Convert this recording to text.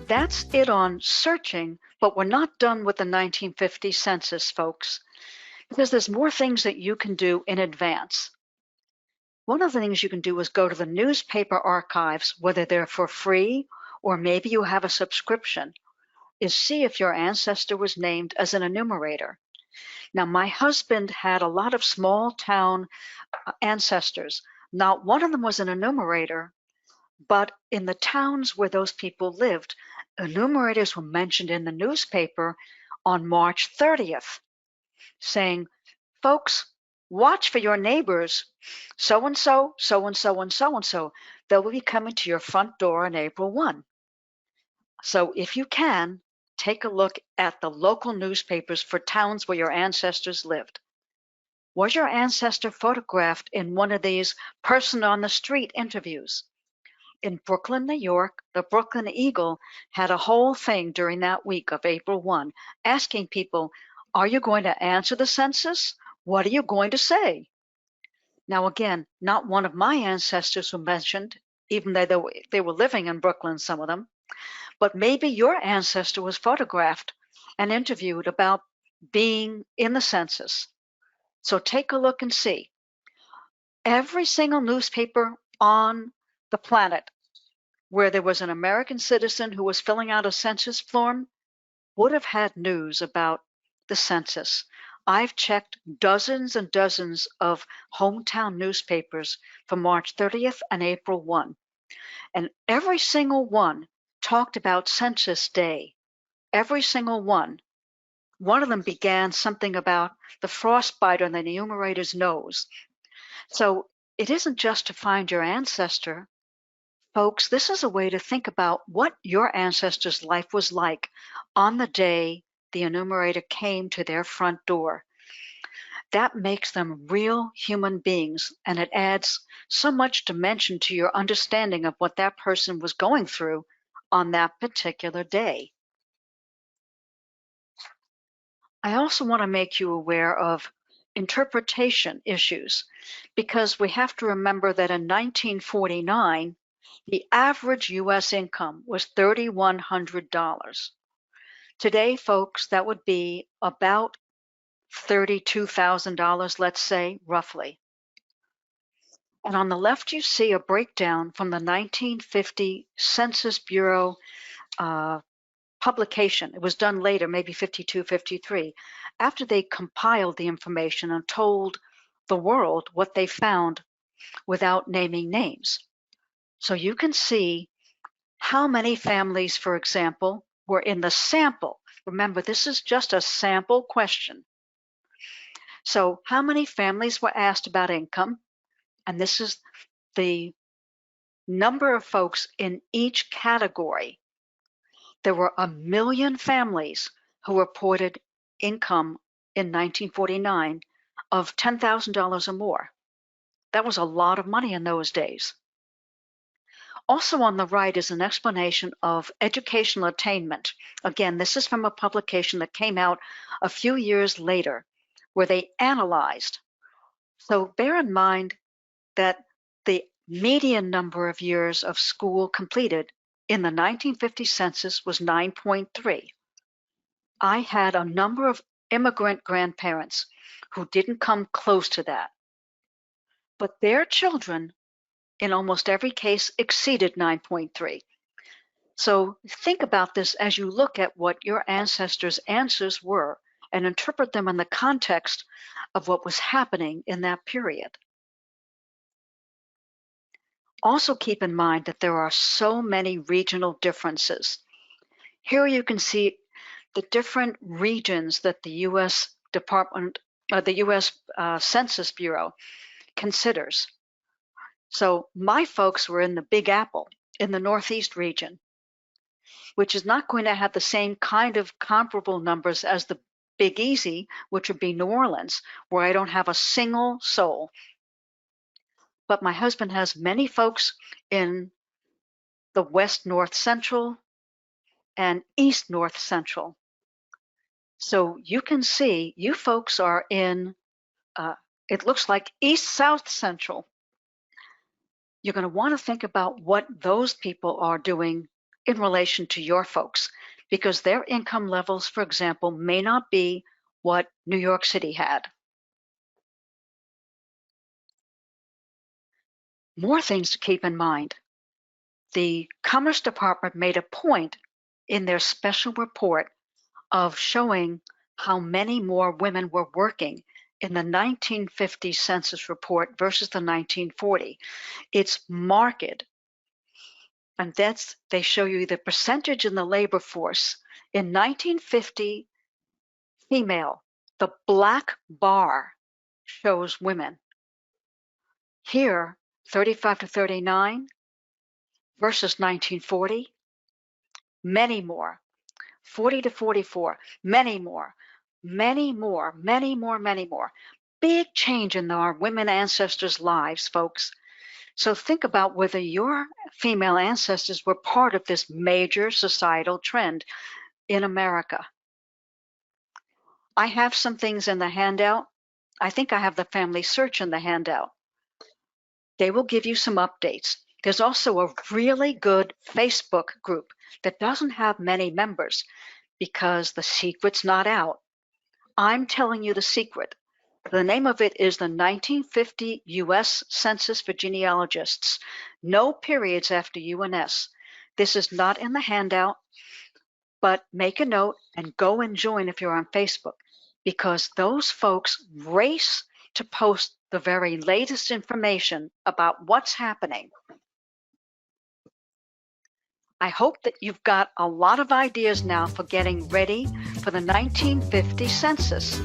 that's it on searching, but we're not done with the 1950 census, folks, because there's more things that you can do in advance. One of the things you can do is go to the newspaper archives, whether they're for free or maybe you have a subscription, is see if your ancestor was named as an enumerator. Now, my husband had a lot of small town ancestors. Not one of them was an enumerator, but in the towns where those people lived, enumerators were mentioned in the newspaper on March 30th, saying, folks, watch for your neighbors, so-and-so, so-and-so, and so-and-so. They'll be coming to your front door on April 1. So if you can, take a look at the local newspapers for towns where your ancestors lived. Was your ancestor photographed in one of these person on the street interviews? In Brooklyn, New York, the Brooklyn Eagle had a whole thing during that week of April 1 asking people, are you going to answer the census? What are you going to say? Now, again, not one of my ancestors were mentioned, even though they were living in Brooklyn, some of them, but maybe your ancestor was photographed and interviewed about being in the census. So take a look and see. Every single newspaper on the planet where there was an American citizen who was filling out a census form would have had news about the census. I've checked dozens and dozens of hometown newspapers for March 30th and April 1, and every single one talked about Census Day. Every single one. One of them began something about the frostbite on the enumerator's nose. So it isn't just to find your ancestor. Folks, this is a way to think about what your ancestor's life was like on the day the enumerator came to their front door. That makes them real human beings, and it adds so much dimension to your understanding of what that person was going through on that particular day. I also want to make you aware of interpretation issues, because we have to remember that in 1949, the average U.S. income was $3,100. Today, folks, that would be about $32,000, let's say, roughly. And on the left, you see a breakdown from the 1950 Census Bureau publication. It was done later, maybe 52, 53, after they compiled the information and told the world what they found without naming names. So you can see how many families, for example, were in the sample. Remember, this is just a sample question. So how many families were asked about income? And this is the number of folks in each category. There were 1 million families who reported income in 1949 of $10,000 or more. That was a lot of money in those days. Also on the right is an explanation of educational attainment. Again, this is from a publication that came out a few years later where they analyzed. So bear in mind that the median number of years of school completed in the 1950 census was 9.3. I had a number of immigrant grandparents who didn't come close to that, but their children in almost every case exceeded 9.3. So think about this as you look at what your ancestors' answers were and interpret them in the context of what was happening in that period. Also keep in mind that there are so many regional differences. Here you can see the different regions that the U.S. Census Bureau considers. So my folks were in the Big Apple in the Northeast region, which is not going to have the same kind of comparable numbers as the Big Easy, which would be New Orleans, where I don't have a single soul. But my husband has many folks in the West North Central and East North Central. So you can see you folks are in, it looks like East South Central. You're going to want to think about what those people are doing in relation to your folks, because their income levels, for example, may not be what New York City had. More things to keep in mind. The Commerce Department made a point in their special report of showing how many more women were working in the 1950 census report versus the 1940. It's marked. And they show you the percentage in the labor force. In 1950, female, the black bar shows women. Here, 35 to 39 versus 1940, many more. 40 to 44, many more. Many more, many more, many more. Big change in our women ancestors' lives, folks. So think about whether your female ancestors were part of this major societal trend in America. I have some things in the handout. I think I have the family search in the handout. They will give you some updates. There's also a really good Facebook group that doesn't have many members because the secret's not out. I'm telling you the secret. The name of it is the 1950 US Census for Genealogists. No periods after UNS. This is not in the handout, but make a note and go and join if you're on Facebook, because those folks race to post the very latest information about what's happening. I hope that you've got a lot of ideas now for getting ready for the 1950 census.